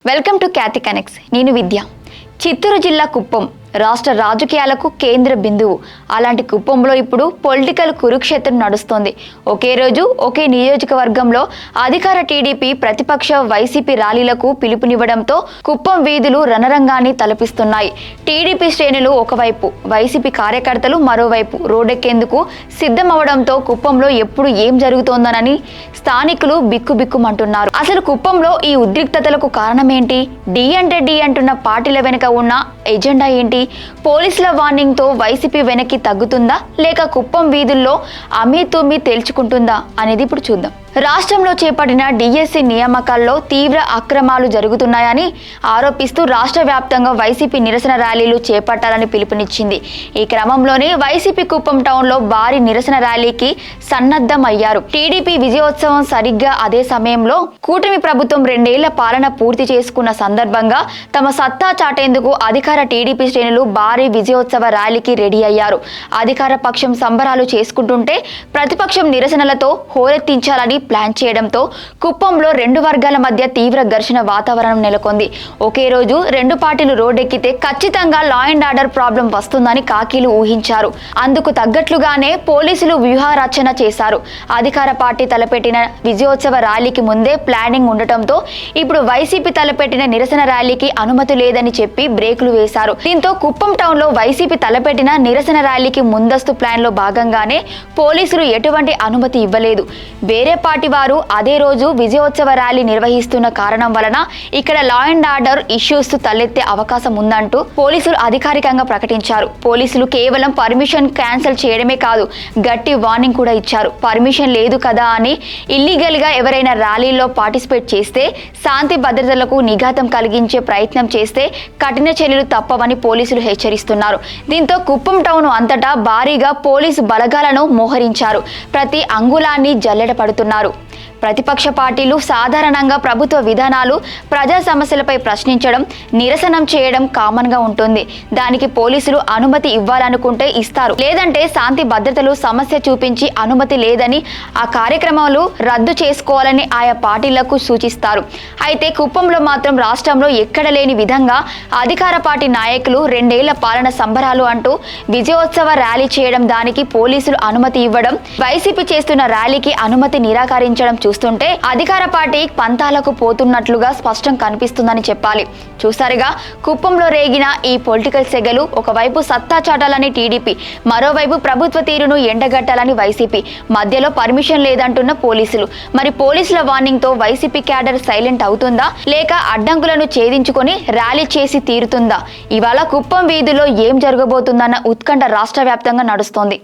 Welcome to Khyati connects. నేను విద్య. చిత్తూరు జిల్లా కుప్పం రాష్ట్ర రాజకీయాలకు కేంద్ర బిందువు. అలాంటి కుప్పంలో ఇప్పుడు పొలిటికల్ కురుక్షేత్రం నడుస్తోంది. ఒకే రోజు ఒకే నియోజకవర్గంలో అధికార టీడీపీ ప్రతిపక్ష వైసీపీ ర్యాలీలకు పిలుపునివ్వడంతో కుప్పం వీధులు రణరంగాన్ని తలపిస్తున్నాయి. టీడీపీ శ్రేణులు ఒకవైపు, వైసీపీ కార్యకర్తలు మరోవైపు రోడ్డెక్కేందుకు సిద్ధమవడంతో కుప్పంలో ఎప్పుడు ఏం జరుగుతోందనని స్థానికులు బిక్కుబిక్కుమంటున్నారు. అసలు కుప్పంలో ఈ ఉద్రిక్తతలకు కారణమేంటి? డి అంటున్న పార్టీల వెనుక ఉన్న ఎజెండా ఏంటి? పోలీసుల వార్నింగ్ తో వైసీపీ వెనక్కి తగ్గుతుందా లేక కుప్పం వీధుల్లో అమీతుమీ తేల్చుకుంటుందా అనేది ఇప్పుడు చూద్దాం. రాష్ట్రంలో చేపట్టిన డిఎస్సి నియామకాల్లో తీవ్ర అక్రమాలు జరుగుతున్నాయని ఆరోపిస్తూ రాష్ట్ర వ్యాప్తంగా వైసీపీ నిరసన ర్యాలీలు చేపట్టాలని పిలుపునిచ్చింది. ఈ క్రమంలోనే వైసీపీ కుప్పం టౌన్లో భారీ నిరసన ర్యాలీకి సన్నద్ధమయ్యారు. టీడీపీ విజయోత్సవం సరిగ్గా అదే సమయంలో కూటమి ప్రభుత్వం 2 ఏళ్ల పాలన పూర్తి చేసుకున్న సందర్భంగా తమ సత్తా చాటేందుకు అధికార టీడీపీ శ్రేణులు భారీ విజయోత్సవ ర్యాలీకి రెడీ అయ్యారు. అధికార పక్షం సంబరాలు చేసుకుంటుంటే ప్రతిపక్షం నిరసనలతో హోరెత్తించాలని ప్లాన్ చేయడంతో కుప్పంలో 2 వర్గాల మధ్య తీవ్ర ఘర్షణ వాతావరణం నెలకొంది. ఒకే రోజు 2 పార్టీలు రోడ్డెక్కితే ఖచ్చితంగా లా అండ్ ఆర్డర్ ప్రాబ్లం వస్తుందని కాకీలు ఊహించారు. అందుకు తగ్గట్లుగానే పోలీసులు వ్యూహరచన చేశారు. అధికార పార్టీ తలపెట్టిన విజయోత్సవ ర్యాలీకి ముందే ప్లానింగ్ ఉండటంతో ఇప్పుడు వైసీపీ తలపెట్టిన నిరసన ర్యాలీకి అనుమతి లేదని చెప్పి బ్రేకులు వేశారు. దీంతో కుప్పం టౌన్ లో వైసీపీ తలపెట్టిన నిరసన ర్యాలీకి ముందస్తు ప్లాన్ లో భాగంగానే పోలీసులు ఎటువంటి అనుమతి ఇవ్వలేదు. వేరే పార్టీ వారు అదే రోజు విజయోత్సవ ర్యాలీ నిర్వహిస్తున్న కారణం వలన ఇక్కడ లా అండ్ ఆర్డర్ ఇష్యూస్ తలెత్తే అవకాశం ఉందంటూ పోలీసులు అధికారికంగా ప్రకటించారు. పోలీసులు కేవలం పర్మిషన్ క్యాన్సిల్ చేయడమే కాదు, గట్టి వార్నింగ్ కూడా ఇచ్చారు. పర్మిషన్ లేదు కదా అని ఇల్లీగల్ గా ఎవరైనా ర్యాలీలో పార్టిసిపేట్ చేస్తే, శాంతి భద్రతలకు నిఘాతం కలిగించే ప్రయత్నం చేస్తే కఠిన చర్యలు తప్పవని పోలీసులు హెచ్చరిస్తున్నారు. దీంతో కుప్పం టౌన్ అంతటా భారీగా పోలీసు బలగాలను మోహరించారు. ప్రతి అంగుళాన్ని జల్లెడ పడుతున్నారు. ప్రతిపక్ష పార్టీలు సాధారణంగా ప్రభుత్వ విధానాలు, ప్రజా సమస్యలపై ప్రశ్నించడం, నిరసనం చేయడం కామన్ గా ఉంటుంది. దానికి పోలీసులు అనుమతి ఇవ్వాలనుకుంటే ఇస్తారు, లేదంటే శాంతి భద్రతలు సమస్య చూపించి అనుమతి లేదని ఆ కార్యక్రమాలు రద్దు చేసుకోవాలని ఆయా పార్టీలకు సూచిస్తారు. అయితే కుప్పంలో మాత్రం రాష్ట్రంలో ఎక్కడ లేని విధంగా అధికార పార్టీ నాయకులు 2 ఏళ్ల పాలన సంబరాలు అంటూ విజయోత్సవ ర్యాలీ చేయడం, దానికి పోలీసులు అనుమతి ఇవ్వడం, వైసీపీ చేస్తున్న ర్యాలీకి అనుమతి నిరాకరించడం చూస్తుంటే అధికార పార్టీ పంతాలకు పోతున్నట్లుగా స్పష్టం కనిపిస్తుందని చెప్పాలి. చూసారుగా కుప్పంలో రేగిన ఈ పొలిటికల్ సెగలు. ఒకవైపు సత్తా చాటాలని టీడీపీ, మరోవైపు ప్రభుత్వ తీరును ఎండగట్టాలని వైసీపీ, మధ్యలో పర్మిషన్ లేదంటున్న పోలీసులు. మరి పోలీసుల వార్నింగ్ తో వైసీపీ క్యాడర్ సైలెంట్ అవుతుందా లేక అడ్డంకులను ఛేదించుకొని ర్యాలీ చేసి తీరుతుందా? ఇవాళ కుప్పం వీధిలో ఏం జరగబోతుందన్న ఉత్కంఠ రాష్ట్ర వ్యాప్తంగా నడుస్తోంది.